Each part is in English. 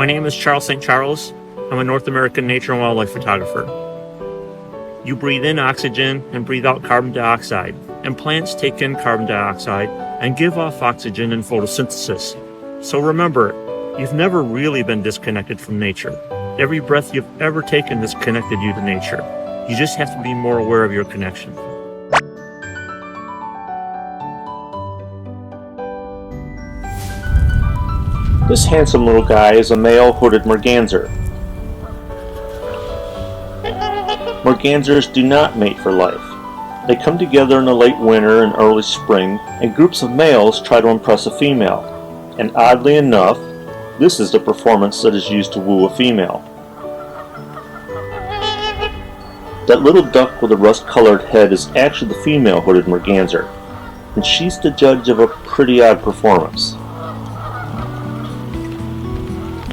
My name is Charles St. Charles. I'm a North American nature and wildlife photographer. You breathe in oxygen and breathe out carbon dioxide, and plants take in carbon dioxide and give off oxygen in photosynthesis. So remember, you've never really been disconnected from nature. Every breath you've ever taken has connected you to nature. You just have to be more aware of your connection. This handsome little guy is a male hooded merganser. Mergansers do not mate for life. They come together in the late winter and early spring, and groups of males try to impress a female. And oddly enough, this is the performance that is used to woo a female. That little duck with a rust-colored head is actually the female hooded merganser, and she's the judge of a pretty odd performance.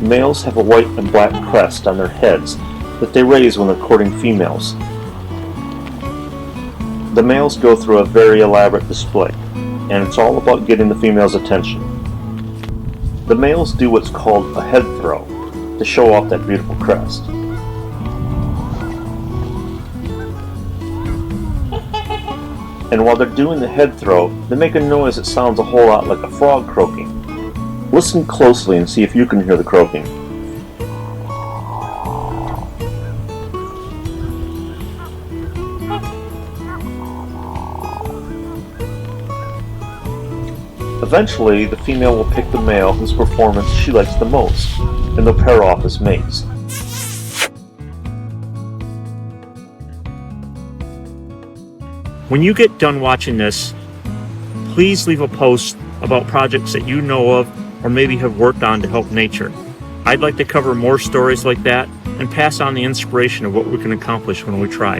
Males have a white and black crest on their heads that they raise when they're courting females. The males go through a very elaborate display, and it's all about getting the female's attention. The males do what's called a head throw to show off that beautiful crest. And while they're doing the head throw, they make a noise that sounds a whole lot like a frog croaking. Listen closely and see if you can hear the croaking. Eventually, the female will pick the male whose performance she likes the most, and they'll pair off as mates. When you get done watching this, please leave a post about projects that you know of or maybe have worked on to help nature. I'd like to cover more stories like that and pass on the inspiration of what we can accomplish when we try.